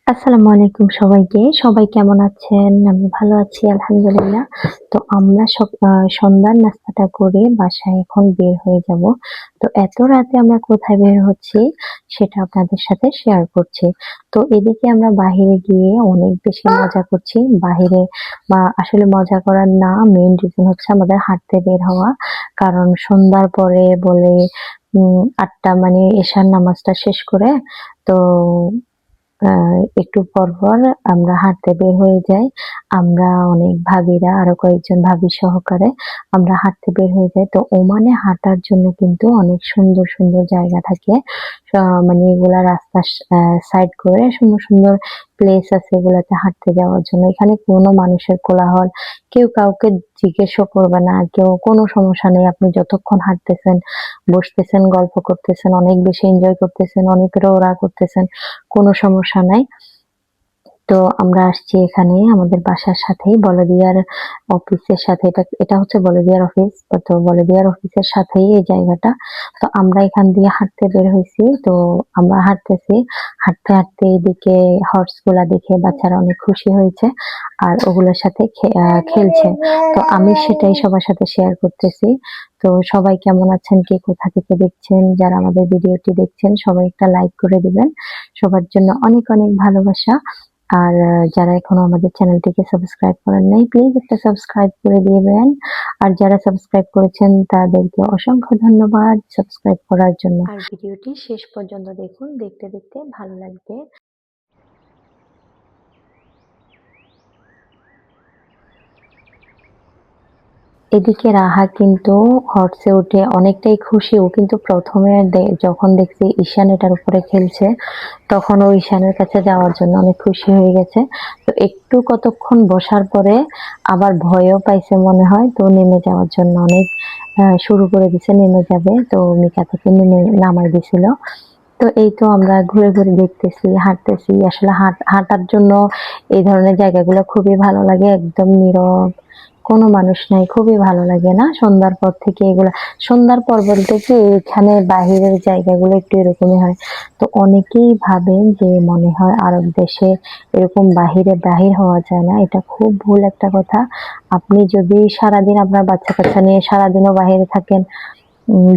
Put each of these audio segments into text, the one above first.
আসসালামু আলাইকুম সবাইকে। সবাই কেমন আছেন? আমি ভালো আছি আলহামদুলিল্লাহ। তো আমরা সন্ধ্যার নাস্তাটা করে বাসায় এখন বের হয়ে যাব। তো এত রাতে আমরা কোথায় বের হচ্ছি সেটা আপনাদের সাথে শেয়ার করছি। তো এদিকে আমরা বাহিরে গিয়ে অনেক বেশি মজা করছি। বাহিরে আসলে মজা করার না, মেইন রিজন হচ্ছে আমাদের হাঁটতে বের হওয়া। কারণ সন্ধ্যার পরে বলে ৮টা মানে এশার নামাজটা শেষ করে তো আ একটু পরপর আমরা হাঁটতে বের হয়ে যাই। আমরা অনেক ভাবিরা আরো কয়েকজন ভাবি সহকারে আমরা হাঁটতে বের হয়ে যাই। তো ওমানে হাঁটার জন্য কিন্তু অনেক সুন্দর, সুন্দর জায়গা থাকে। মানে এগুলা রাস্তার সাইড করে সুন্দর, সুন্দর প্লেস আছে এগুলাতে হাঁটতে যাওয়ার জন্য। এখানে কোনো মানুষের কোলাহল, কেউ কাউকে জিজ্ঞেসও করবে না। কোনো সমস্যা নেই। আপনি যতক্ষণ হাঁটতেছেন, বসতেছেন, গল্প করতেছেন, অনেক বেশি এনজয় করতেছেন, অনেক রোড়া করতেছেন। কোনো সমস্যা নাই। তো আমরা আসছি এখানে আমাদের বাসার সাথেই বলদিয়ার অফিসের সাথে এটা হচ্ছে বলদিয়ার অফিস। তো বলদিয়ার অফিসের সাথেই এই জায়গাটা। তো আমরা এখান দিয়ে হাঁটতে বের হইছি। তো আমরা হাঁটতেছি। হাঁটতে, হাঁটতে এদিকে হর্স গুলা দেখে বাচ্চারা অনেক খুশি হয়েছে। আর ওগুলোর সাথে খেলছে। তো আমি সেটাই সবার সাথে শেয়ার করতেছি। তো সবাই কেমন আছেন? কে কোথা থেকে দেখছেন? যারা আমাদের ভিডিওটি দেখছেন সবাই একটা লাইক করে দিবেন। সবার জন্য অনেক, অনেক ভালোবাসা। আর যারা এখনো আমাদের চ্যানেলটিকে সাবস্ক্রাইব করেন নাই, প্লিজ একটা সাবস্ক্রাইব করে দিবেন। আর যারা সাবস্ক্রাইব করেছেন তাদেরকে অসংখ্য ধন্যবাদ সাবস্ক্রাইব করার জন্য। আর ভিডিওটি শেষ পর্যন্ত দেখুন, দেখতে, দেখতে ভালো লাগবে। এদিকে রাহা কিন্তু হর্সে উঠে অনেকটাই খুশি। ও কিন্তু ১ম এ যখন দেখছি ঈশান এটার উপরে খেলছে, তখন ও ঈশানের কাছে যাওয়ার জন্য অনেক খুশি হয়ে গেছে। তো একটু কতক্ষণ বসার পরে আবার ভয়ও পাইছে মনে হয়। তো নেমে যাওয়ার জন্য অনেক শুরু করে দিছে, নেমে যাবে। তো মিকা থেকে নামায় দিছিল। তো এই তো আমরা ঘুরে, ঘুরে দেখতেছি, হাঁটতেছি। আসলে হাঁটার জন্য এই ধরনের জায়গাগুলো খুবই ভালো লাগে। একদম নীরব, কোনো মানুষ নাই। খুবই ভালো লাগে না? সন্ধ্যার পর থেকে এগুলা সন্ধ্যার পর বলতে কি এখানে বাহিরের জায়গাগুলো একটু এরকমই হয়। তো অনেকেই ভাবেন যে মনে হয় আরব দেশে এরকম বাহির হওয়া যায় না। এটা খুব ভুল একটা কথা। আপনি যদি সারাদিন আপনার বাচ্চা-কাচ্চা নিয়ে সারাদিনও বাহিরে থাকেন,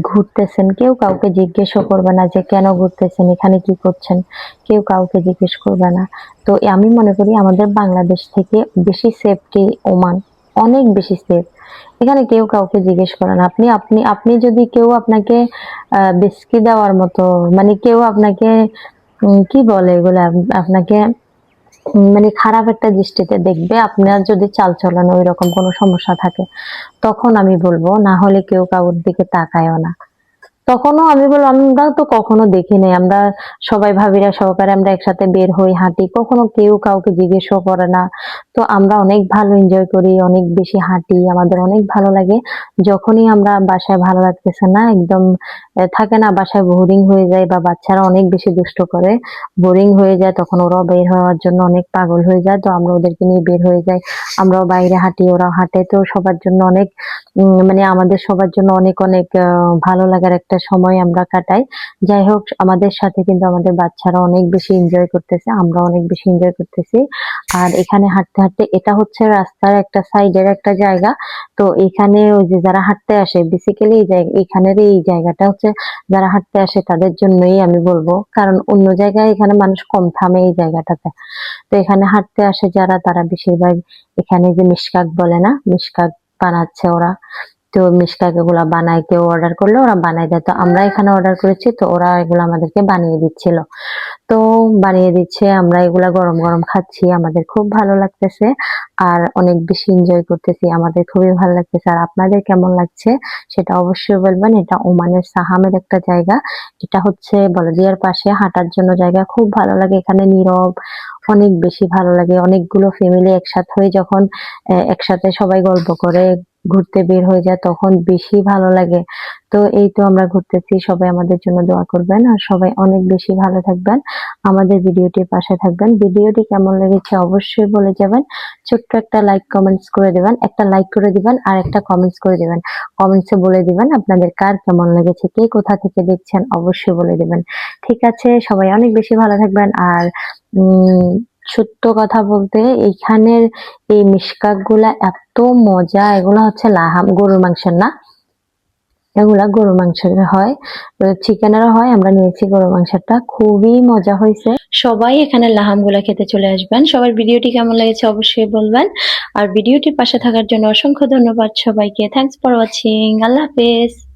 ঘুরতেছেন, কেউ কাউকে জিজ্ঞেসও করবে না যে কেন ঘুরতেছেন, এখানে কি করছেন? কেউ কাউকে জিজ্ঞেস করবে না। তো আমি মনে করি আমাদের বাংলাদেশ থেকে বেশি সেফটি ওমান। অনেক বেশি সেফ। এখানে কেউ কাউকে জিজ্ঞেস করে না। আপনি আপনি আপনি যদি কেউ আপনাকে বিস্কি দেওয়ার মতো মানে কেউ আপনাকে কি বলে এগুলা? আপনাকে মানে খারাপ একটা দৃষ্টিতে দেখবে। আপনার যদি চালচলন ঐরকম কোনো সমস্যা থাকে, তখন আমি বলব। না হলে কেউ কারোর দিকে তাকায়ও না। তখনও আমি বললাম আমরা তো কখনো দেখি নাই। আমরা সবাই ভাবিরা সহকারে আমরা একসাথে বের হই, হাঁটি। কখনো কেউ কাউকে জিজ্ঞেসও করে না। তো আমরা অনেক ভালো এনজয় করি, অনেক বেশি হাঁটি। আমাদের অনেক ভালো লাগে। যখনই আমরা বাসায় ভালো লাগতেছে না, একদম থাকে না বাসায় বোরিং হয়ে যায় বা বাচ্চারা অনেক বেশি দুষ্ট করে, বোরিং হয়ে যায় তখন ওরাও বের হওয়ার জন্য অনেক পাগল হয়ে যায়। তো আমরা ওদেরকে নিয়ে বের হয়ে যাই। আমরাও বাইরে হাঁটি, ওরাও হাঁটে। তো সবার জন্য অনেক মানে আমাদের সবার জন্য অনেক, অনেক ভালো লাগার একটা সময় আমরা কাটাই। যাই হোক আমাদের সাথে কিন্তু আমাদের বাচ্চারা অনেক বেশি এনজয় করতেছে। আমরাও অনেক বেশি এনজয় করতেছি। আর এখানে হাঁটতে, হাঁটতে এটা হচ্ছে রাস্তার একটা সাইডের একটা জায়গা। তো এখানে ওই যে যারা হাঁটতে আসে বেসিক্যালি এখানের এই জায়গাটা হচ্ছে যারা হাঁটতে আসে তাদের জন্যই আমি বলব। কারণ অন্য জায়গায় এখানে মানুষ কম থামে এই জায়গাটাতে। তো এখানে হাঁটতে আসে যারা তারা বেশিরভাগ এখানে যে মিশকাক বলে না? মিশকাক বানাচ্ছে ওরা। তো মিশকাক এগুলা বানায়, কেউ অর্ডার করলে ওরা বানায় দেয়। তো আমরা এখানে অর্ডার করেছি তো ওরা এগুলো আমাদেরকে বানিয়ে দিচ্ছিল। তো বানিয়ে দিচ্ছে আমরা এগুলা গরম, গরম খাচ্ছি। আমাদের খুব ভালো লাগতেছে। আর অনেক বেশি এনজয় করতেছি। আমাদের খুবই ভালো লাগতেছে। আর আপনাদের কেমন লাগছে সেটা অবশ্যই বলবেন। এটা ওমানের সাহামের একটা জায়গা। এটা হচ্ছে বলদিয়ার পাশে হাঁটার জন্য জায়গা। খুব ভালো লাগে এখানে নীরব, অনেক বেশি ভালো লাগে। অনেকগুলো ফ্যামিলি একসাথে হয়ে যখন একসাথে সবাই গল্প করে, ঘুরতে বের হয়ে যায় তখন বেশি ভালো লাগে। তো এই তো আমরা ঘুরতেছি, সবাই আমাদের জন্য দোয়া করবেন আর সবাই অনেক বেশি ভালো থাকবেন, আমাদের ভিডিওটির পাশে থাকবেন। ভিডিওটি কেমন লেগেছে অবশ্যই বলে যাবেন, ছোট্ট একটা লাইক কমেন্টস করে দিবেন, একটা লাইক করে দিবেন আর একটা কমেন্টস করে দিবেন। কমেন্টসে বলে দিবেন আপনাদের কার কেমন লেগেছে, কে কোথা থেকে দেখছেন অবশ্যই বলে দিবেন। ঠিক আছে, সবাই অনেক বেশি ভালো থাকবেন। আর সত্য কথা বলতে এইখানের এই মিশকাক গুলা এত মজা, এগুলা হচ্ছে লাহাম গরুর মাংসের না, এগুলা গরুর মাংসের হয়, চিকেনেরও হয়, আমরা নিয়েছি গরুর মাংসেরটা, খুবই মজা হয়েছে। সবাই এখানে লাহাম গুলা খেতে চলে আসবেন। সবার ভিডিওটি কেমন লেগেছে অবশ্যই বলবেন, আর ভিডিওটির পাশে থাকার জন্য অসংখ্য ধন্যবাদ সবাইকে। থ্যাংকস ফর ওয়াচিং, আল্লাহ হাফেজ।